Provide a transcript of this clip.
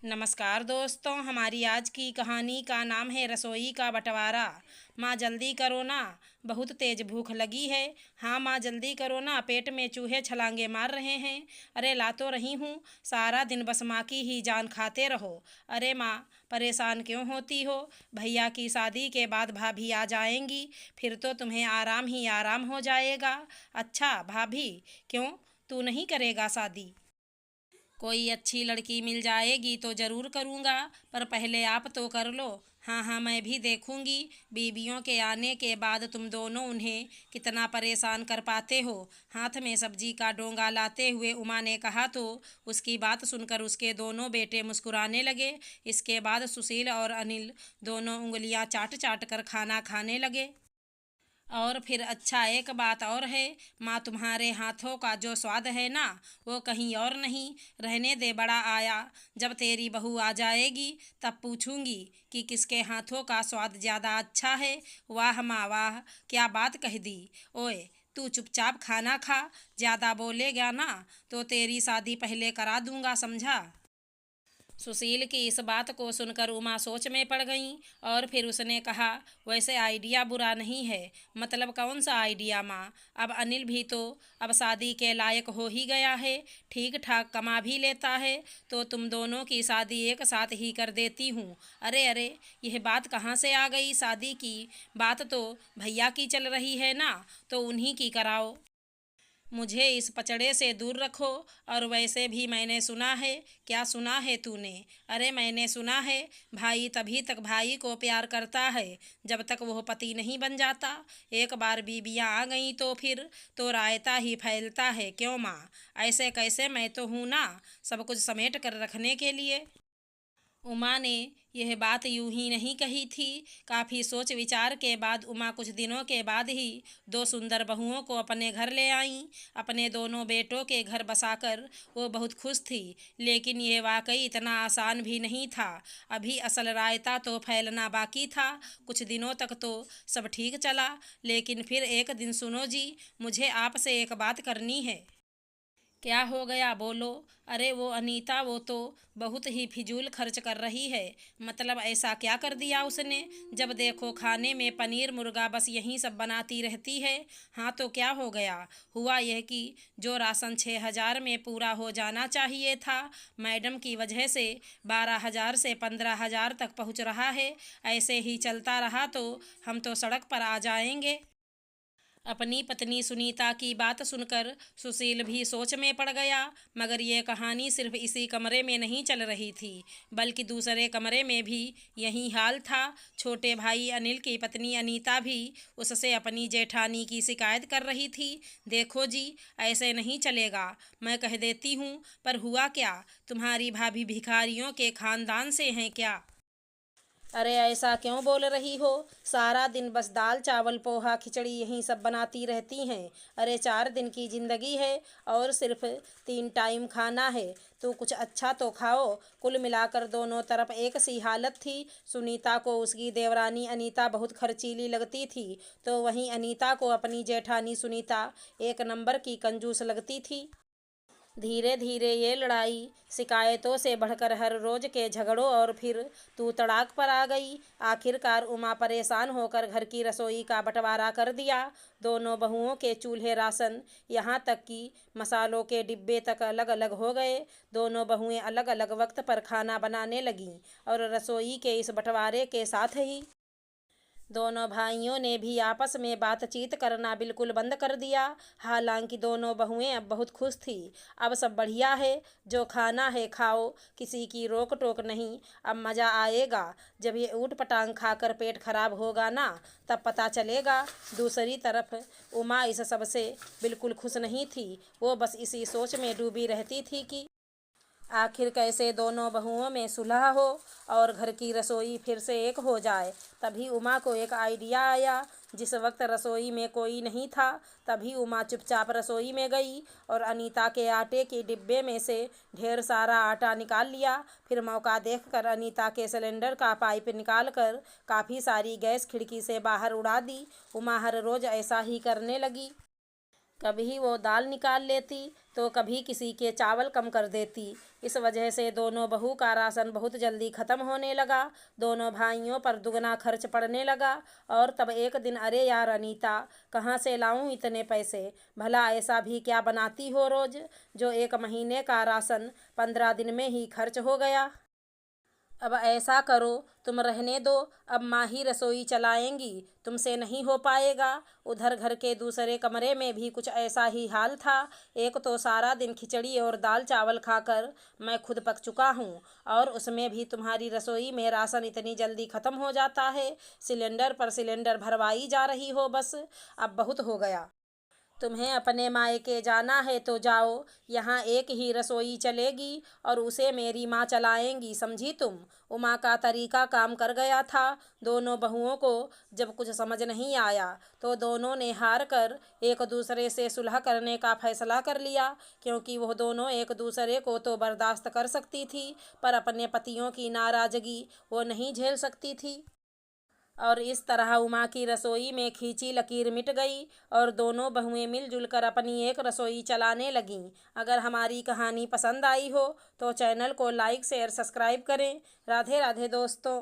नमस्कार दोस्तों, हमारी आज की कहानी का नाम है रसोई का बंटवारा। माँ जल्दी करो ना, बहुत तेज भूख लगी है। हाँ माँ जल्दी करो ना, पेट में चूहे छलांगे मार रहे हैं। अरे ला तो रही हूँ, सारा दिन बस माँ की ही जान खाते रहो। अरे माँ परेशान क्यों होती हो? भैया की शादी के बाद भाभी आ जाएंगी, फिर तो तुम्हें आराम ही आराम हो जाएगा। अच्छा भाभी, क्यों तू नहीं करेगा शादी? कोई अच्छी लड़की मिल जाएगी तो ज़रूर करूँगा, पर पहले आप तो कर लो। हाँ हाँ, मैं भी देखूँगी बीवियों के आने के बाद तुम दोनों उन्हें कितना परेशान कर पाते हो। हाथ में सब्जी का डोंगा लाते हुए उमा ने कहा तो उसकी बात सुनकर उसके दोनों बेटे मुस्कुराने लगे। इसके बाद सुशील और अनिल दोनों उंगलियां चाट चाट कर खाना खाने लगे। और फिर अच्छा एक बात और है, माँ तुम्हारे हाथों का जो स्वाद है ना, वो कहीं और नहीं। रहने दे, बड़ा आया, जब तेरी बहू आ जाएगी तब पूछूंगी कि किसके हाथों का स्वाद ज़्यादा अच्छा है। वाह माँ वाह, क्या बात कह दी। ओए तू चुपचाप खाना खा, ज़्यादा बोलेगा ना तो तेरी शादी पहले करा दूंगा, समझा? सुशील की इस बात को सुनकर उमा सोच में पड़ गई और फिर उसने कहा, वैसे आइडिया बुरा नहीं है। मतलब कौन सा आइडिया माँ? अब अनिल भी तो अब शादी के लायक हो ही गया है, ठीक ठाक कमा भी लेता है, तो तुम दोनों की शादी एक साथ ही कर देती हूँ। अरे अरे, यह बात कहाँ से आ गई? शादी की बात तो भैया की चल रही है ना, तो उन्हीं की कराओ। मुझे इस पचड़े से दूर रखो। और वैसे भी मैंने सुना है। क्या सुना है तूने? अरे मैंने सुना है, भाई तभी तक भाई को प्यार करता है जब तक वह पति नहीं बन जाता। एक बार बीबियाँ आ गई तो फिर तो रायता ही फैलता है। क्यों माँ? ऐसे कैसे? मैं तो हूँ ना, सब कुछ समेट कर रखने के लिए। उमा ने यह बात यूं ही नहीं कही थी। काफ़ी सोच विचार के बाद उमा कुछ दिनों के बाद ही दो सुंदर बहुओं को अपने घर ले आईं। अपने दोनों बेटों के घर बसाकर वो बहुत खुश थी, लेकिन ये वाकई इतना आसान भी नहीं था। अभी असल रायता तो फैलना बाकी था। कुछ दिनों तक तो सब ठीक चला, लेकिन फिर एक दिन, सुनो जी, मुझे आपसे एक बात करनी है। क्या हो गया, बोलो। अरे वो अनीता, वो तो बहुत ही फिजूल खर्च कर रही है। मतलब ऐसा क्या कर दिया उसने? जब देखो खाने में पनीर मुर्गा बस यही सब बनाती रहती है। हाँ तो क्या हो गया? हुआ यह कि जो राशन 6,000 में पूरा हो जाना चाहिए था, मैडम की वजह से 12,000 से 15,000 तक पहुंच रहा है। ऐसे ही चलता रहा तो हम तो सड़क पर आ जाएंगे। अपनी पत्नी सुनीता की बात सुनकर सुशील भी सोच में पड़ गया। मगर ये कहानी सिर्फ इसी कमरे में नहीं चल रही थी, बल्कि दूसरे कमरे में भी यही हाल था। छोटे भाई अनिल की पत्नी अनीता भी उससे अपनी जेठानी की शिकायत कर रही थी। देखो जी, ऐसे नहीं चलेगा, मैं कह देती हूँ। पर हुआ क्या? तुम्हारी भाभी भिखारियों के खानदान से हैं क्या? अरे ऐसा क्यों बोल रही हो? सारा दिन बस दाल चावल पोहा खिचड़ी यही सब बनाती रहती हैं। अरे 4 दिन की ज़िंदगी है और सिर्फ 3 टाइम खाना है, तो कुछ अच्छा तो खाओ। कुल मिलाकर दोनों तरफ एक सी हालत थी। सुनीता को उसकी देवरानी अनीता बहुत खर्चीली लगती थी, तो वहीं अनीता को अपनी जेठानी सुनीता एक नंबर की कंजूस लगती थी। धीरे धीरे ये लड़ाई शिकायतों से बढ़कर हर रोज के झगड़ों और फिर तू तड़ाक पर आ गई। आखिरकार उमा परेशान होकर घर की रसोई का बंटवारा कर दिया। दोनों बहुओं के चूल्हे, राशन, यहाँ तक कि मसालों के डिब्बे तक अलग अलग हो गए। दोनों बहुएं अलग अलग वक्त पर खाना बनाने लगीं और रसोई के इस बंटवारे के साथ ही दोनों भाइयों ने भी आपस में बातचीत करना बिल्कुल बंद कर दिया। हालांकि दोनों बहुएं अब बहुत खुश थी। अब सब बढ़िया है, जो खाना है खाओ, किसी की रोक टोक नहीं। अब मज़ा आएगा जब ये ऊट पटांग खाकर पेट खराब होगा ना, तब पता चलेगा। दूसरी तरफ उमा इस सब से बिल्कुल खुश नहीं थी। वो बस इसी सोच में डूबी रहती थी कि आखिर कैसे दोनों बहुओं में सुलह हो और घर की रसोई फिर से एक हो जाए। तभी उमा को एक आइडिया आया। जिस वक्त रसोई में कोई नहीं था, तभी उमा चुपचाप रसोई में गई और अनीता के आटे के डिब्बे में से ढेर सारा आटा निकाल लिया। फिर मौका देखकर अनीता के सिलेंडर का पाइप निकाल कर काफ़ी सारी गैस खिड़की से बाहर उड़ा दी। उमा हर रोज़ ऐसा ही करने लगी। कभी वो दाल निकाल लेती तो कभी किसी के चावल कम कर देती। इस वजह से दोनों बहू का राशन बहुत जल्दी ख़त्म होने लगा। दोनों भाइयों पर दुगना खर्च पड़ने लगा। और तब एक दिन, अरे यार अनीता, कहाँ से लाऊं इतने पैसे? भला ऐसा भी क्या बनाती हो रोज़ जो 1 महीने का राशन 15 दिन में ही खर्च हो गया? अब ऐसा करो, तुम रहने दो, अब माँ ही रसोई चलाएंगी, तुमसे नहीं हो पाएगा। उधर घर के दूसरे कमरे में भी कुछ ऐसा ही हाल था। एक तो सारा दिन खिचड़ी और दाल चावल खाकर मैं खुद पक चुका हूँ, और उसमें भी तुम्हारी रसोई में राशन इतनी जल्दी ख़त्म हो जाता है। सिलेंडर पर सिलेंडर भरवाई जा रही हो बस। अब बहुत हो गया। तुम्हें अपने मायके जाना है तो जाओ, यहाँ एक ही रसोई चलेगी और उसे मेरी माँ चलाएंगी, समझी तुम? उमा का तरीका काम कर गया था। दोनों बहुओं को जब कुछ समझ नहीं आया तो दोनों ने हार कर एक दूसरे से सुलह करने का फैसला कर लिया, क्योंकि वह दोनों एक दूसरे को तो बर्दाश्त कर सकती थी, पर अपने पतियों की नाराज़गी वो नहीं झेल सकती थी। और इस तरह उमा की रसोई में खींची लकीर मिट गई और दोनों बहुएं मिलजुल कर अपनी एक रसोई चलाने लगीं। अगर हमारी कहानी पसंद आई हो तो चैनल को लाइक शेयर सब्सक्राइब करें। राधे राधे दोस्तों।